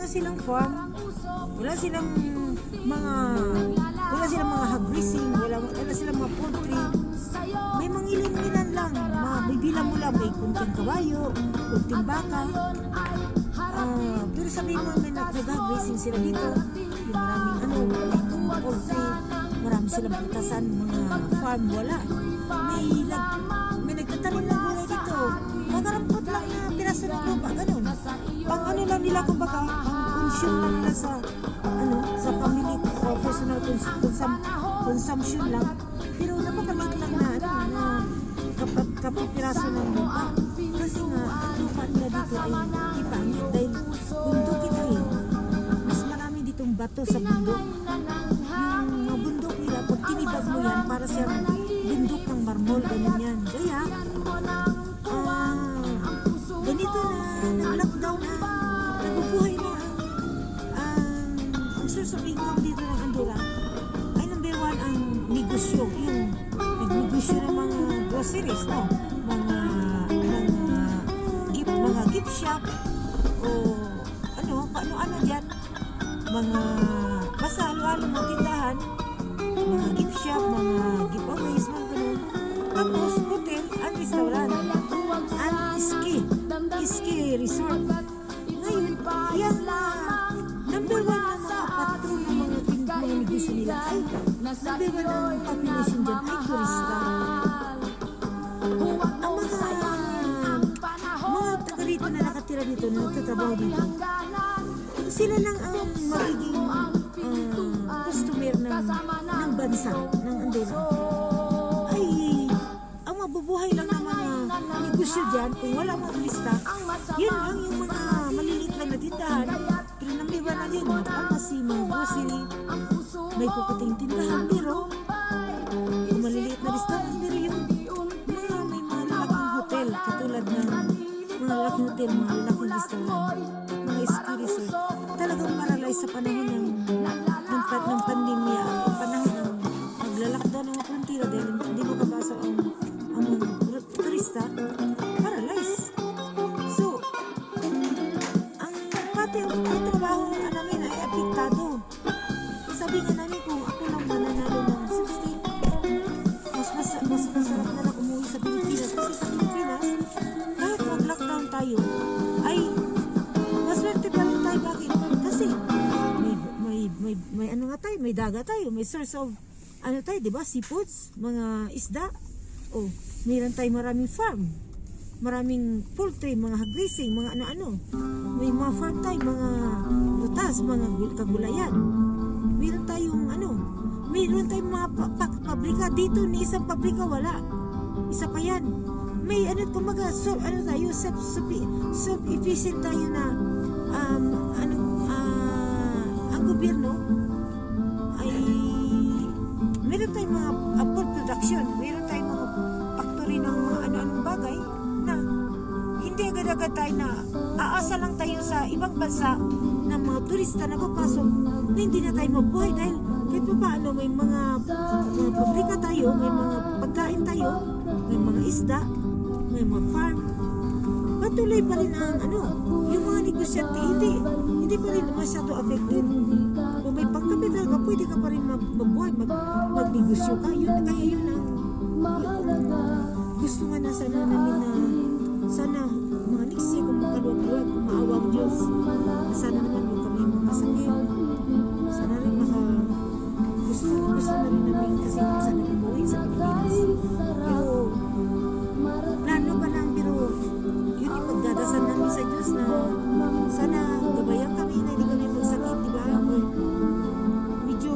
silang farm, wala silang mga hog raising, wala silang mga poultry. May mga ilan lang, may bilang mo lang, may kunting kabayo, kunting baka. Pero sabihin mo, may nag-hog raising sila dito, yung maraming poultry, marami silang putasan, mga farm, wala. May nagtatanim ng gulay dito, magarampot lang na piraso ng lupa, ganun. Pang lang nila, kumbaga, ang consume lang nila sa family o personal consumption lang. Pero napakaliit lang na kapapiraso ng lupa. Kasi nga, ang lupa nila dito ay ipangit dahil bundok ito eh. Mas marami ditong bato sa bundok. Yung mga bundok nila, pag tinibag mo yan, para siyang bundok ng marmol, ganyan yan. Kaya, ganito na nag-lockdown na nabubuhay na ang source of income dito ng Andorra ay number 1 ang negosyo, yung nagnegosyo ng mga groceries, no? mga gift shop o ano dyan, mga basta halo-halo mga tindahan, mga gift shop, mga giveaways, mga ganun. Tapos hotel at restaurant at ski resort. Ngayon, yan number 1 na mga patron ng mga negosyo nila ay number 1 ang population dyan ay turista. Ang mga taga rito na nakatira dito, na nagtatrabaho dito, sila lang ang magiging customer ng bansa, ng Andorra. Ay, ang mabubuhay lang ng mga negosyo dyan, kung wala mga turista, yun lang yung mga maliliit lang na tindahan. Pero namiba na din, mga pharmacy, mga grocery, may kukuting tindahan, pero yung maliliit na restaurant, pero yung may mga lalaking hotel, katulad ng mga lalaking hotel, mga lalaking restaurant, mga ski resort, talagang paralyze sa panahon ng pandemya, o panahon ng naglalakdown ng mga frontera dahil hindi makapasok ang turista, paralyze. So, ang trabaho namin ay apektado. Sabi nga namin, kung ako lang mananalo ng 60, mas masarap na lang umuwi sa Pilipinas. Kasi sa Pilipinas, kahit mag-lockdown tayo, ay maswerte pa rin tayo. Bakit? Kasi may ano nga tayo, may dagat tayo, may source of ano tayo, di ba? Seafoods, mga isda. O, mayroon tayo maraming farm, maraming poultry, mga hog raising, mga ano-ano. May mga farm tayo, mga rutas, mga kagulayan. Mayroon tayong mga pabrika dito, ni isang pabrika wala. Isa pa yan. May kumaga, tayo, self-efficient tayo na ang gobyerno ay meron tayong mga food production, meron tayong mga factory ng mga ano-anong bagay na hindi agad-agad tayo na aasa lang tayo sa ibang bansa ng mga turista na papasok na hindi na tayo mabuhay dahil kahit pa paano may mga pabrika tayo, may mga pagkain tayo, may mga isda, may mga farm. Patuloy pa rin ang yung mga negosyante, hindi pa rin masyado affected. Kung may pagkapital ka, pwede ka pa rin mabuhay, magnegosyo ka. Kaya yun ang gusto nga na sana namin na sana mga niksi, kung makaluwag-luwag, kung maawa ang Diyos, sana naman kung kami makasakit, sana rin gusto na rin namin kasi sana umuwi sa Pilipinas. Pero plano pa lang, pero yun yung pagdadasal namin sa Diyos na sana gabayan kami na hindi kami magsakit, di ba? Medyo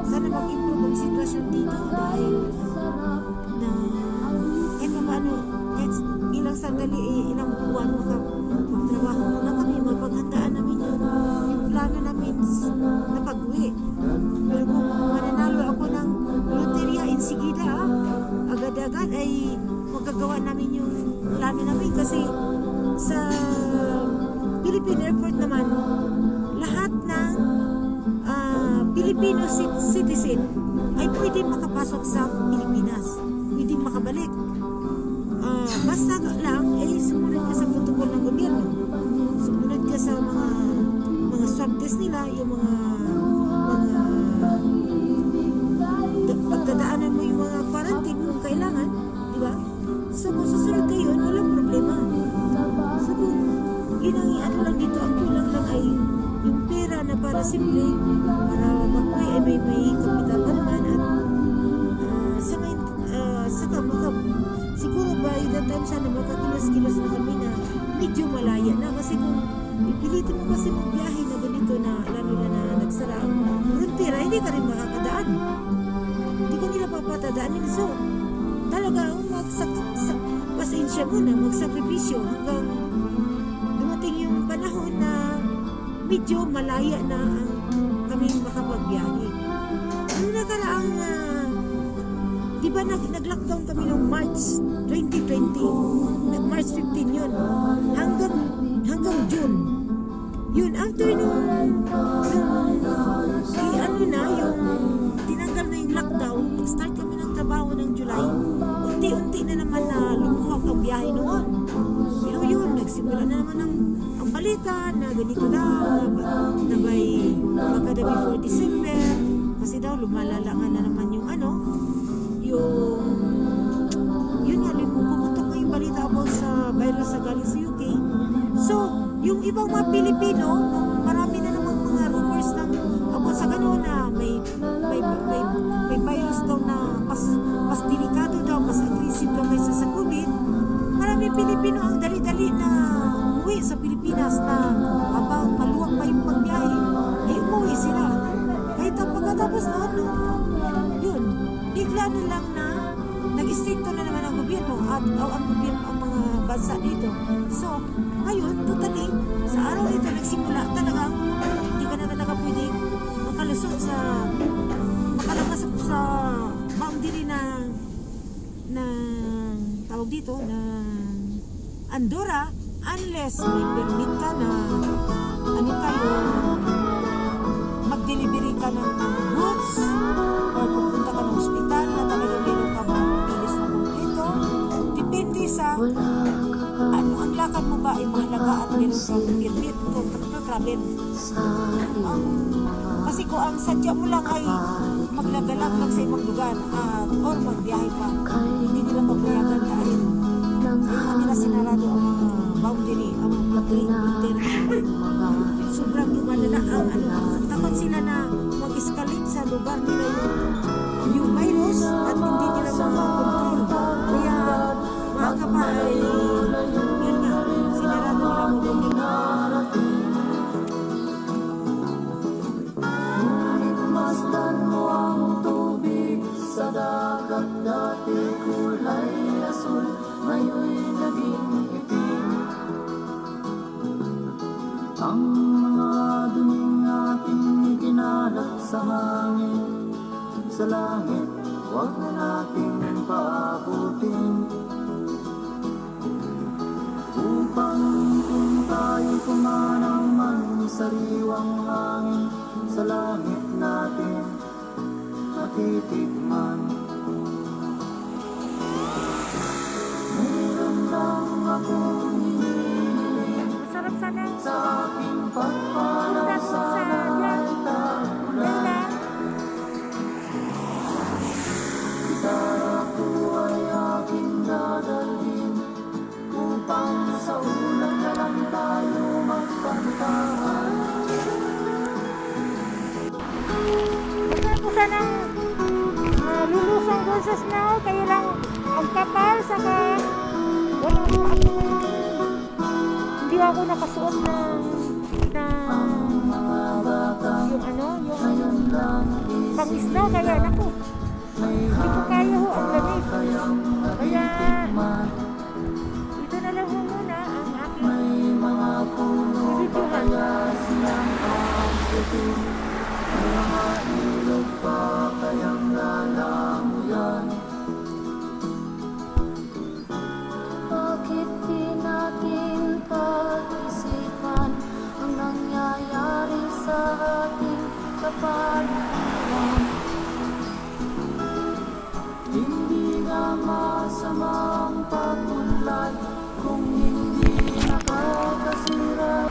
sana mag-improve ang sitwasyon dito dahil na kahit paano, kahit ilang sandali, ilang buwan magtrabaho muna kami, mapaghandaan namin yung plano namin na pag-uwi. Pero kung mananalo ako ng loteria insigida, agad-agad ay magagawa namin yung plano namin kasi sa Philippine Airport naman, lahat ng Filipino citizen ay pwede makapasok sa Pilipinas, pwede makabalik. Basta lang sumunod ka sa protocol ng gobyerno, sumunod ka sa mga address nila, yung pagdadaanan mo yung mga quarantine kung kailangan, di ba? So kung susunod kayo, walang problema. So kung yun ang ano lang dito, ang kulang lang ay yung pera na para simple, para makuha ay may kapital ka naman at saka siguro by the time sana makakilos-kilos na kami na medyo malaya na kasi kung ipilitin mo kasi magbiyahe na ganito na lalo na nagsara ang frontera, hindi ka rin makakadaan, hindi ka nila papatadaanin. So talagang pasensya muna, magsakripisyo hanggang dumating yung panahon na medyo malaya na ang kami makapagbiyahe. Yung nakaraang di ba nag-lockdown kami noong March 2020, March 15 yun, hanggang June. Yun, after nung yung tinanggal na yung lockdown, nag-start kami ng trabaho ng July, unti-unti na naman na lumuhak ang biyahe noon. Pero yun, nagsimula na naman ang balita na ganito na may magkada before December, kasi daw lumalalangan na naman yung yun nga, pumutok na yung balita about sa virus sa galing sa UK. So, yung ibang mga Pilipino, marami na namang mga rumors about sa gano'n na may virus daw na mas delikado daw, mas aggressive daw kaysa sa COVID. Marami Pilipino ang dali-dali na umuwi sa Pilipinas na habang maluwag pa yung pagbiyahe, ay umuwi sila. Kahit ang pagkatapos noon, yun, bigla na lang na nag-istrikto na naman ang gobyerno at ang gobyerno ang mga bansa dito. So, ngayon, totally, sa araw ito nagsimula talagang hindi ka na talaga pwede makalusot makalakas sa boundary na tawag dito na Andorra unless may permit ka na mag-delivery ka ng goods or pupunta ka ng hospital na talaga meron ka bilis na kompleto. Depende sa ang lakad mo ba ay mahalaga at meron kang permit to travel. Kasi kung ang sadya mo lang ay maglagalag lang sa ibang lugar or magbiyahe ka, hindi nila papayagan dahil kaya nila sinarado ang boundary, ang border. Sobrang lumalala ang takot sila na mag-escalate sa lugar nila yung virus at hindi nila makakontrol. Kaya mga kapay, yun nga, sinarado nila ang border. Masdan mo ang tubig sa dagat, dati kulay asul, ngayon'y naging itim. Ang mga duming ating ikinalat sa hangin, sa langit, huwag na nating paabutin. Upang kung tayo kumanaw man sariwang hangin, sa langit natin matitikman. Meron lang akong hinihiling Masarap sana. sa aking pagpalaw sa langit tagulan. Gitara ko ay aking dadalhin upang sa ulan na lang tayo magkantahan. Masarap ko sanang lulusong doon sa snow, kaya lang ang kapal, saka hindi ako nakasuot ng yung pang-snow, kaya naku, hindi ko kaya ho ang lamig. Kaya